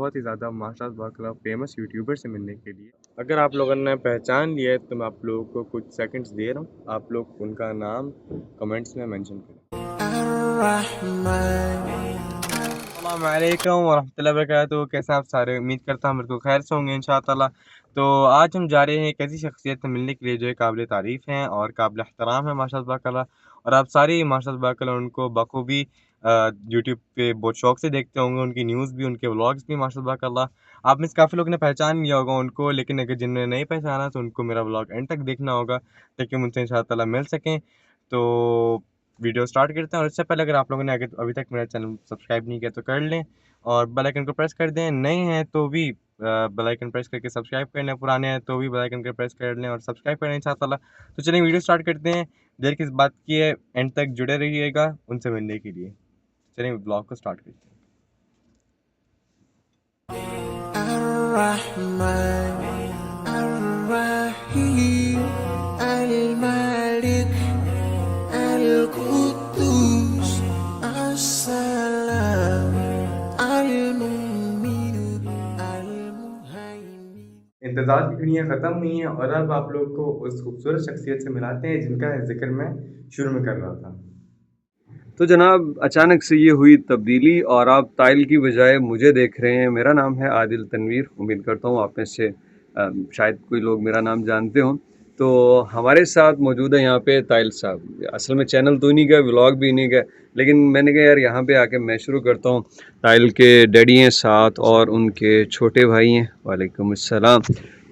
बहुत ही ज़्यादा माशाअल्लाह फेमस यूट्यूबर से मिलने के लिए। अगर आप लोगों ने पहचान लिया है तो मैं आप लोगों को कुछ सेकंड्स दे रहा हूँ, आप लोग उनका नाम कमेंट्स में मेंशन करें। अस्सलामुअलैकुम वरहमतुल्लाहि वबरकातुहू। कैसे आप सारे, उम्मीद करता हूँ मेरे को खैर से होंगे इंशाअल्लाह। तो आज हम जा रहे हैं एक ऐसी शख्सियत से मिलने के लिए जो काबिल तारीफ़ हैं और काबिल एहतराम है माशाअल्लाह। और आप सारे माशाअल्लाह उनको बखूबी यूट्यूब पे बहुत शौक से देखते होंगे, उनकी न्यूज़ भी, उनके व्लॉग्स भी माशाअल्लाह। आप में से काफ़ी लोगों ने पहचान लिया होगा उनको, लेकिन अगर जिन्होंने नहीं पहचाना तो उनको मेरा व्लॉग एंड तक देखना होगा ताकि हम उनसे इंशाअल्लाह मिल सकें। तो वीडियो स्टार्ट करते हैं। और इससे पहले अगर आप लोगों ने अगर अभी तक मेरा चैनल सब्सक्राइब नहीं किया तो कर लें और बेल आइकन को प्रेस कर दें। नए हैं तो भी बेल आइकन प्रेस करके सब्सक्राइब कर लें, पुराने हैं तो भी बेल आइकन को प्रेस कर लें और सब्सक्राइब कर लें इंशाअल्लाह। तो चलिए वीडियो स्टार्ट करते हैं। देर किस बात की है, एंड तक जुड़े रहिएगा उनसे मिलने के लिए। चलिए ब्लॉग को स्टार्ट करते हैं। इंतज़ार की घड़ियाँ ख़त्म हुई हैं और अब आप लोग को उस खूबसूरत शख्सियत से मिलाते हैं जिनका ज़िक्र मैं शुरू में कर रहा था। तो जनाब अचानक से ये हुई तब्दीली और आप ताइल की बजाय मुझे देख रहे हैं। मेरा नाम है आदिल तनवीर। उम्मीद करता हूँ आप में से शायद कोई लोग मेरा नाम जानते हों। तो हमारे साथ मौजूद है यहाँ पे ताइल साहब। असल में चैनल तो इन्हीं का, व्लॉग भी इन्हीं का, लेकिन मैंने कहा यार यहाँ पे आके मैं शुरू करता हूँ। ताइल के डैडी हैं साथ और उनके छोटे भाई हैं। वालेकुम अस्सलाम।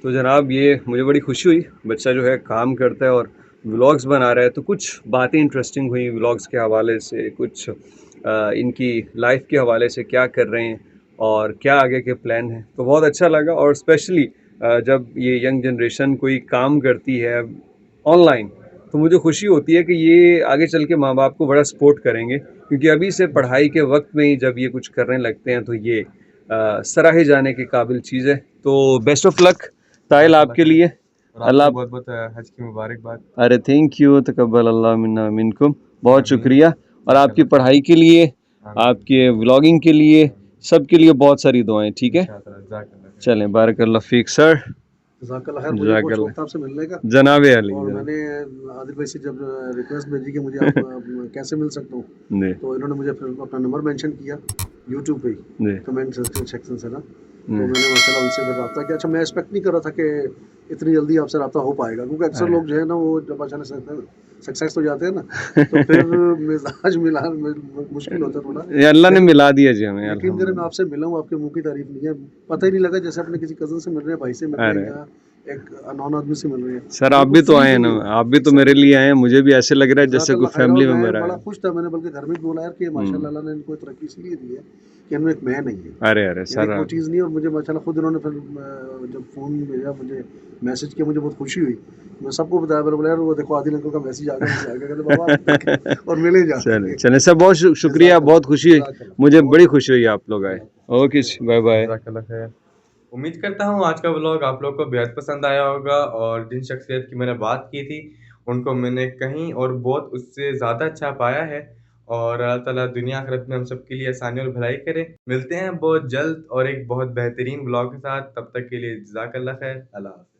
तो जनाब ये मुझे बड़ी खुशी हुई, बच्चा जो है काम करता है और व्लॉग्स बना रहा है। तो कुछ बातें इंटरेस्टिंग हुई व्लॉग्स के हवाले से, कुछ इनकी लाइफ के हवाले से, क्या कर रहे हैं और क्या आगे के प्लान हैं। तो बहुत अच्छा लगा। और स्पेशली जब ये यंग जनरेशन कोई काम करती है ऑनलाइन तो मुझे खुशी होती है कि ये आगे चल के माँ बाप को बड़ा सपोर्ट करेंगे, क्योंकि अभी से पढ़ाई के वक्त में ही जब ये कुछ करने लगते हैं तो ये सराहे जाने के काबिल चीज़ है। तो बेस्ट ऑफ लक ताइल आपके लिए। अल्लाह बहुत बहुत हज की मुबारकबाद। अरे थैंक यू, तकब्बल अल्लाह मिन्ना मिनकुम। बहुत आमीन। शुक्रिया। और आपकी पढ़ाई के लिए, आमीन। आपके व्लॉगिंग के लिए, सबके लिए बहुत सारी दुआएं। ठीक है, इंशाअल्लाह, जज़ाकल्लाह खैर। चलें। बारकल्लाह फीक सर। जज़ाकल्लाह खैर। मुझे बहुत शौक था आपसे मिलने का जनाब अली और मैंने आदिल भाई से जब रिक्वेस्ट भेजी कि मुझे आप कैसे मिल सकता हूँ, जी तो इन्होंने मुझे फिर अपना नंबर मेंशन किया यूट्यूब पे ही जी कमेंट सेक्शन से ना। तो मैंने माशाल्लाह उनसे फिर रब्ता किया। अच्छा, मैं एक्सपेक्ट नहीं कर रहा था कि इतनी जल्दी आपसे रब्ता हो पाएगा, क्योंकि अक्सर लोग जो है ना वो जब अचानक सक्सेस हो जाते हैं ना तो फिर मिजाज मिलान मुश्किल होता है थोड़ा। ये अल्लाह ने लेकिन मिला दिया जी हमें, यकीन करें, मैं अल्हम्दुलिल्लाह। आपसे मिला हूँ, आपके मुंह की तारीफ नहीं है, पता ही नहीं लगा जैसे अपने किसी कज़न से मिल रहे हैं, भाई से मिल रहे अरे हैं, या एक अननोन आदमी से मिल रहे हैं। सर आप बिल्कुल भी तो फ्री आए हैं ना, दिली है। आप भी तो मेरे लिए आए हैं। मुझे भी ऐसे लग रहा है जैसे कोई जज़ाकल्लाह खैर। और फैमिली मैं मेंबर बड़ा आया। खुश था, मैंने बल्कि घर में भी बोला यार कि माशाल्लाह अल्लाह ने इनको तरक्की इसीलिए दी है कि इनमें एक मैं नहीं है, अरे अरे यानी सर वो चीज़ नहीं है। और मुझे माशाल्लाह खुद इन्होंने फिर जब फ़ोन भेजा, मुझे मैसेज किया, मुझे बहुत खुशी हुई। मैं सबको बताया, मैंने बोला यार वो देखो आदिल अंकल का मैसेज आ गया, मैसेज आ गया। कहते बाबा आप देखें और मिले चले जाते। चले सर, बहुत शुक्रिया, बहुत खुशी हुई। जज़ाकल्लाह मुझे बड़ी बहुत खुशी हुई आप लोग आए। Okay, bye bye. जज़ाकल्लाह खैर। उम्मीद करता हूँ आज का व्लॉग आप लोग को बेहद पसंद आया होगा और जिन शख्सियत की मैंने बात की थी उनको मैंने कहीं और बहुत उससे ज़्यादा अच्छा पाया है। और अल्लाह ताला दुनिया आखिरत में हम सब के लिए आसानी और भलाई करे। मिलते हैं बहुत जल्द और एक बहुत बेहतरीन व्लॉग के साथ। तब तक के लिए जज़ाकल्लाह खैर। अल्लाह हाफ़िज़।